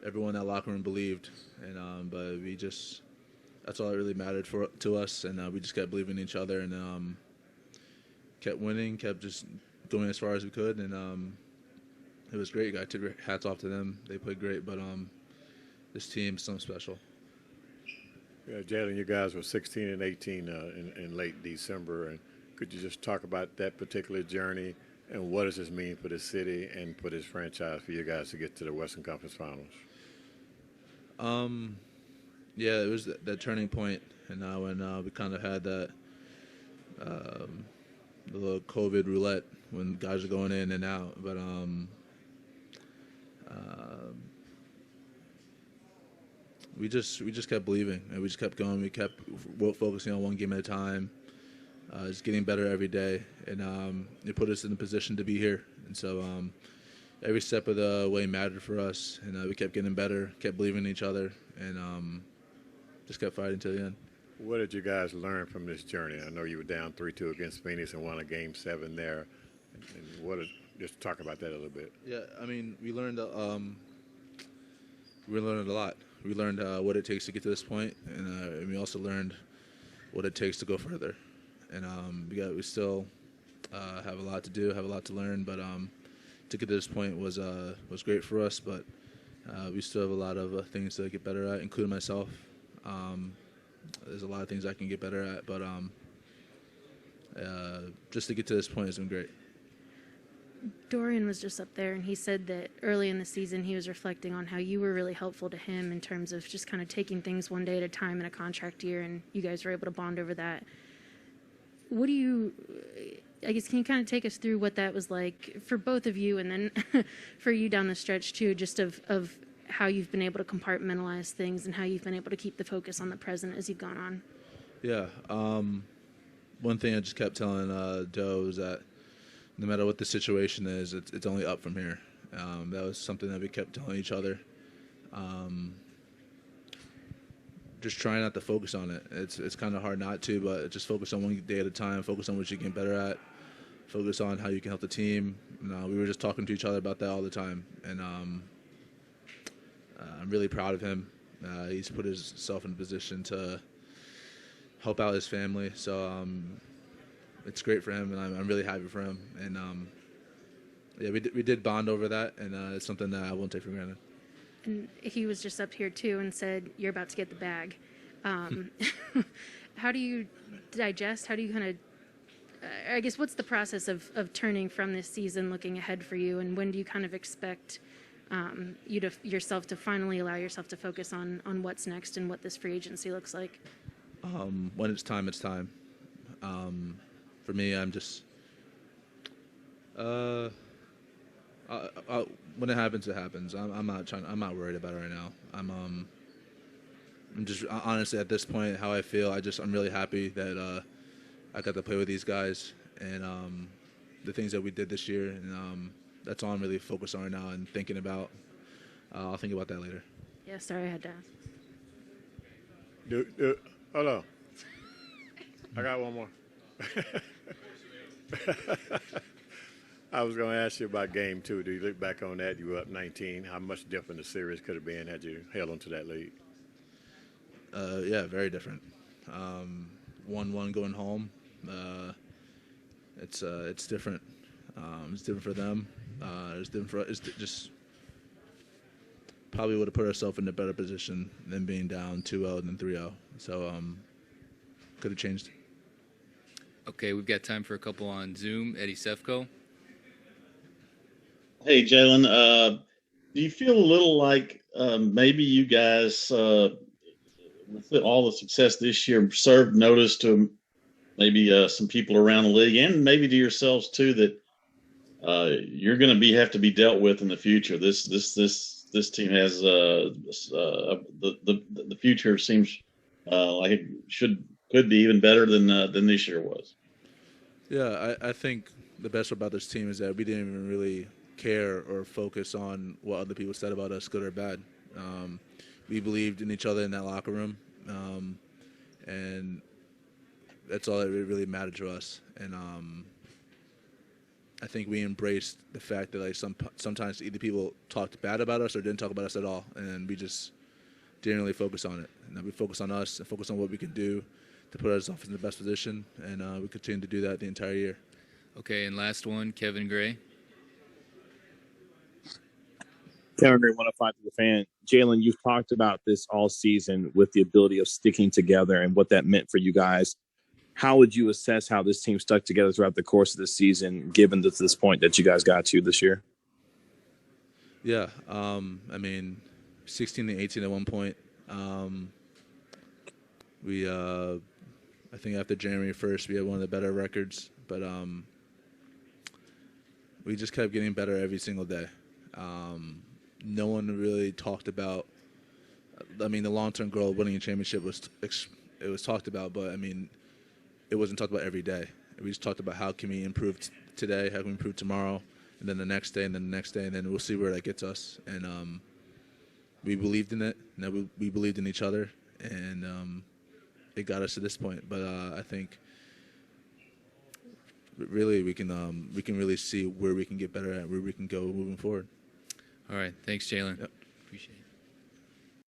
everyone in that locker room believed, and but we just that's all that really mattered to us, and we just kept believing in each other and kept winning, kept just going as far as we could, and it was great. I took hats off to them. They played great, but this team is something special. Yeah, Jalen, you guys were 16 and 18 in late December, and could you just talk about that particular journey and what does this mean for the city and for this franchise for you guys to get to the Western Conference Finals? Yeah, it was that turning point, and when we kind of had that the little COVID roulette when guys are going in and out, but we just kept believing, and we just kept going. We kept focusing on one game at a time, just getting better every day, and it put us in a position to be here. And so every step of the way mattered for us, and we kept getting better, kept believing in each other, and just kept fighting to the end. What did you guys learn from this journey? I know you were down 3-2 against Phoenix and won a Game 7 there. And just talk about that a little bit. Yeah, I mean, we learned a lot. We learned what it takes to get to this point, and we also learned what it takes to go further. And we still have a lot to do, have a lot to learn, but to get to this point was great for us. But we still have a lot of things to get better at, including myself. There's a lot of things I can get better at, but just to get to this point has been great. Dorian was just up there, and he said that early in the season he was reflecting on how you were really helpful to him in terms of just kind of taking things one day at a time in a contract year, and you guys were able to bond over that. What do you, I guess, can you kind of take us through what that was like for both of you, and then for you down the stretch too, just of how you've been able to compartmentalize things and how you've been able to keep the focus on the present as you've gone on? Yeah. One thing I just kept telling Doe is that no matter what the situation is, it's only up from here. That was something that we kept telling each other. Just trying not to focus on it. It's kind of hard not to, but just focus on one day at a time, focus on what you can get better at, focus on how you can help the team. We were just talking to each other about that all the time, and I'm really proud of him. He's put himself in a position to help out his family, so it's great for him, and I'm really happy for him. And yeah, we did bond over that, and it's something that I won't take for granted. And he was just up here too and said, "You're about to get the bag." How do you digest? How do you kind of? I guess what's the process of turning from this season, looking ahead for you, and when do you kind of expect yourself to finally allow yourself to focus on what's next and what this free agency looks like? When it's time, it's time. For me, I'm just when it happens, it happens. I'm not worried about it right now. I'm just honestly at this point, how I feel. I'm really happy that I got to play with these guys and the things that we did this year, and that's all I'm really focused on right now and thinking about. I'll think about that later. Yeah, sorry I had to ask. Hold on. I got one more. I was going to ask you about Game 2. Do you look back on that? You were up 19. How much different the series could have been had you held onto that lead? Yeah, very different. 1-1 going home. It's different. It's different for them. It's different for us. It's just probably would have put ourselves in a better position than being down 2-0 than 3-0. So could have changed. Okay, we've got time for a couple on Zoom. Eddie Sefko. Hey, Jalen, do you feel a little like maybe you guys, with all the success this year, served notice to maybe some people around the league and maybe to yourselves too that you're going to have to be dealt with in the future? This team has the future seems like it could be even better than this year was. Yeah, I think the best about this team is that we didn't even really care or focus on what other people said about us, good or bad. We believed in each other in that locker room, and that's all that really mattered to us. And I think we embraced the fact that like sometimes either people talked bad about us or didn't talk about us at all, and we just didn't really focus on it. And we focus on us and focus on what we can do to put ourselves in the best position, and we continue to do that the entire year. Okay, and last one, Kevin Gray. Kevin Gray, 105 to the fan. Jalen, you've talked about this all season with the ability of sticking together and what that meant for you guys. How would you assess how this team stuck together throughout the course of the season, given this point that you guys got to this year? Yeah, I mean, 16-18 at one point. I think after January 1st, we had one of the better records, but we just kept getting better every single day. No one really talked about. I mean, the long-term goal of winning a championship was talked about, but I mean, it wasn't talked about every day. We just talked about how can we improve today, how can we improve tomorrow, and then the next day, and then the next day, and then we'll see where that gets us. And we believed in it, and we believed in each other, and it got us to this point. But I think really we can really see where we can get better at, where we can go moving forward. All right. Thanks, Jalen. Yep. Appreciate it.